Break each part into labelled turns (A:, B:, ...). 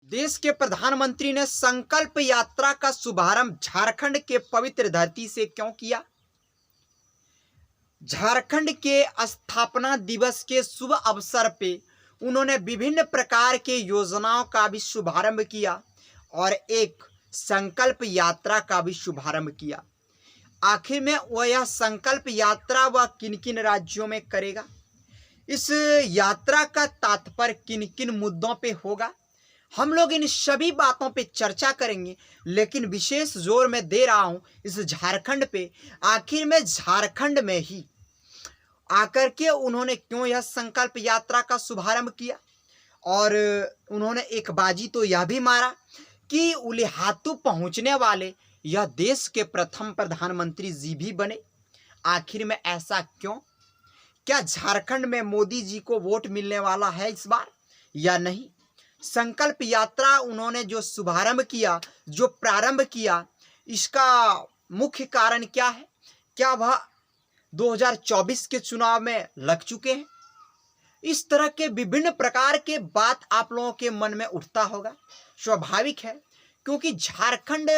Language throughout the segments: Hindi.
A: देश के प्रधानमंत्री ने संकल्प यात्रा का शुभारंभ झारखंड के पवित्र धरती से क्यों किया? झारखंड के स्थापना दिवस के शुभ अवसर पे उन्होंने विभिन्न प्रकार के योजनाओं का भी शुभारंभ किया और एक संकल्प यात्रा का भी शुभारंभ किया। आखिर में वह यह संकल्प यात्रा वह किन किन राज्यों में करेगा, इस यात्रा का तात्पर्य किन किन मुद्दों पे होगा, हम लोग इन सभी बातों पे चर्चा करेंगे। लेकिन विशेष जोर मैं दे रहा हूं इस झारखंड पे। आखिर में झारखंड में ही आकर के उन्होंने क्यों यह संकल्प यात्रा का शुभारंभ किया, और उन्होंने एक बाजी तो यह भी मारा कि उलिहातू पहुंचने वाले यह देश के प्रथम प्रधानमंत्री जी भी बने। आखिर में ऐसा क्यों? क्या झारखंड में मोदी जी को वोट मिलने वाला है इस बार या नहीं? संकल्प यात्रा उन्होंने जो शुभारंभ किया, जो प्रारंभ किया, इसका मुख्य कारण क्या है? क्या वह 2024 के चुनाव में लग चुके हैं? इस तरह के विभिन्न प्रकार के बात आप लोगों के मन में उठता होगा। स्वाभाविक है, क्योंकि झारखंड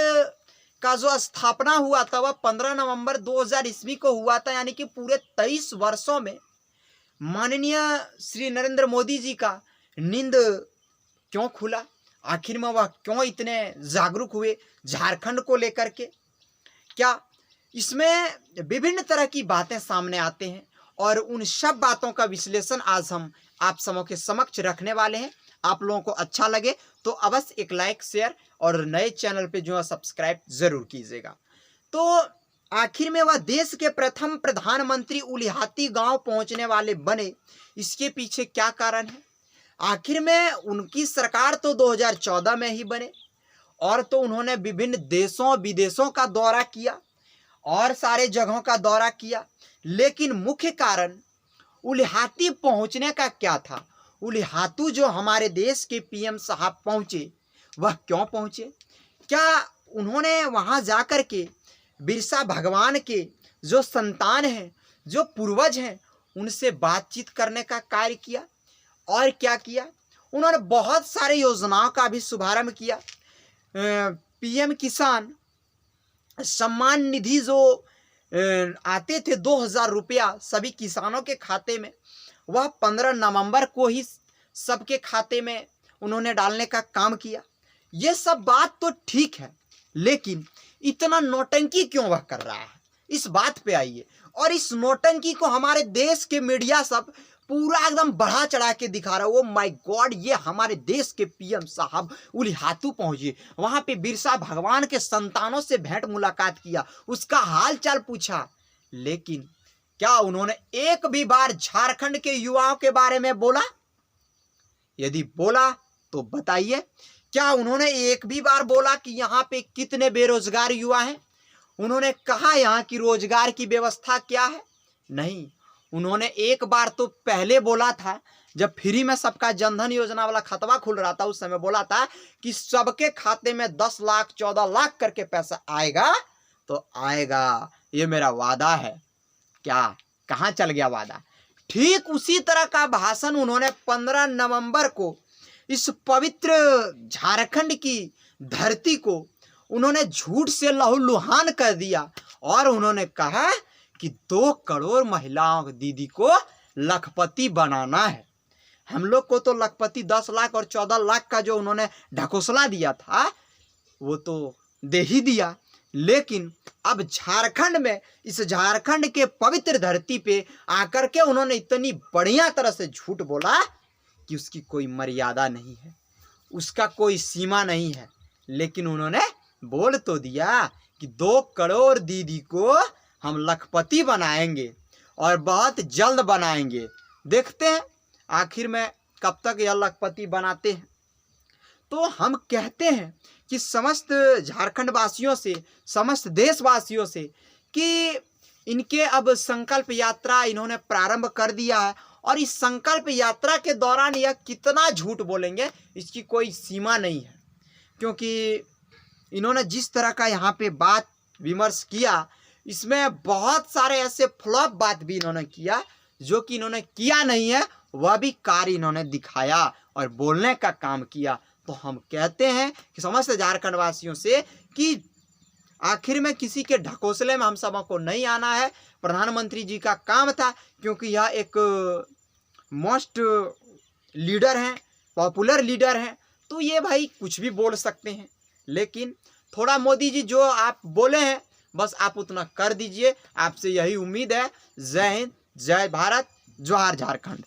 A: का जो स्थापना हुआ था वह 15 नवंबर 2000 ईस्वी को हुआ था। यानी कि पूरे 23 वर्षों में माननीय श्री नरेंद्र मोदी जी का नींद क्यों खुला? आखिर में वह क्यों इतने जागरूक हुए झारखंड को लेकर के? क्या इसमें विभिन्न तरह की बातें सामने आते हैं और उन सब बातों का विश्लेषण आज हम आप सबों के समक्ष रखने वाले हैं। आप लोगों को अच्छा लगे तो अवश्य एक लाइक, शेयर और नए चैनल पे जो है सब्सक्राइब जरूर कीजिएगा। तो आखिर में वह देश के प्रथम प्रधानमंत्री उलिहाती गांव पहुंचने वाले बने, इसके पीछे क्या कारण है? आखिर में उनकी सरकार तो 2014 में ही बने और तो उन्होंने विभिन्न देशों विदेशों का दौरा किया और सारे जगहों का दौरा किया, लेकिन मुख्य कारण उलिहाती पहुंचने का क्या था? उलिहातू जो हमारे देश के पीएम साहब पहुंचे, वह क्यों पहुंचे? क्या उन्होंने वहां जाकर के बिरसा भगवान के जो संतान हैं, जो पूर्वज हैं, उनसे बातचीत करने का कार्य किया? और क्या किया? उन्होंने बहुत सारे योजनाओं का भी शुभारंभ किया। पीएम किसान सम्मान निधि जो आते थे 2000 रुपया सभी किसानों के खाते में, वह 15 नवंबर को ही सबके खाते में उन्होंने डालने का काम किया। ये सब बात तो ठीक है, लेकिन इतना नौटंकी क्यों वह कर रहा है? इस बात पे आइए। और इस नौटंकी को हमारे देश के मीडिया सब पूरा एकदम बढ़ा चढ़ा के दिखा रहा है। ओ माय गॉड, ये हमारे देश के पीएम साहब उलिहातू पहुंचे, वहां पे बिरसा भगवान के संतानों से भेंट मुलाकात किया, उसका हाल चाल पूछा। लेकिन क्या उन्होंने एक भी बार झारखंड के युवाओं के बारे में बोला? यदि बोला तो बताइए। क्या उन्होंने एक भी बार बोला कि यहाँ पे कितने बेरोजगार युवा हैं? उन्होंने कहा यहाँ की रोजगार की व्यवस्था क्या है? नहीं। उन्होंने एक बार तो पहले बोला था, जब फ्री में सबका जनधन योजना वाला खतवा खुल रहा था, उस समय बोला था कि सबके खाते में 10 लाख 14 लाख करके पैसा आएगा तो आएगा, ये मेरा वादा है। क्या कहाँ चल गया वादा? ठीक उसी तरह का भाषण उन्होंने 15 नवंबर को इस पवित्र झारखंड की धरती को उन्होंने झूठ से लहूलुहान कर दिया और उन्होंने कहा कि 2 करोड़ महिलाओं दीदी को लखपति बनाना है। हम लोग को तो लखपति 10 लाख और 14 लाख का जो उन्होंने ढकोसला दिया था वो तो दे ही दिया, लेकिन अब झारखंड में, इस झारखंड के पवित्र धरती पे आकर के उन्होंने इतनी बढ़िया तरह से झूठ बोला कि उसकी कोई मर्यादा नहीं है, उसका कोई सीमा नहीं है। लेकिन उन्होंने बोल तो दिया कि 2 करोड़ दीदी को हम लखपति बनाएंगे और बहुत जल्द बनाएंगे। देखते हैं आखिर में कब तक यह लखपति बनाते हैं। तो हम कहते हैं कि समस्त झारखंड वासियों से, समस्त देशवासियों से कि इनके अब संकल्प यात्रा इन्होंने प्रारंभ कर दिया है और इस संकल्प यात्रा के दौरान यह कितना झूठ बोलेंगे इसकी कोई सीमा नहीं है। क्योंकि इन्होंने जिस तरह का यहाँ पे बात विमर्श किया, इसमें बहुत सारे ऐसे फ्लॉप बात भी इन्होंने किया जो कि इन्होंने किया नहीं है, वह भी कार्य इन्होंने दिखाया और बोलने का काम किया। तो हम कहते हैं कि समस्त झारखंड वासियों से कि आखिर में किसी के ढकोसले में हम सबको नहीं आना है। प्रधानमंत्री जी का काम था, क्योंकि यह एक मोस्ट लीडर हैं, पॉपुलर लीडर हैं, तो ये भाई कुछ भी बोल सकते हैं। लेकिन थोड़ा मोदी जी जो आप बोले हैं बस आप उतना कर दीजिए, आपसे यही उम्मीद है। जय हिंद, जय भारत, जोहार झारखंड।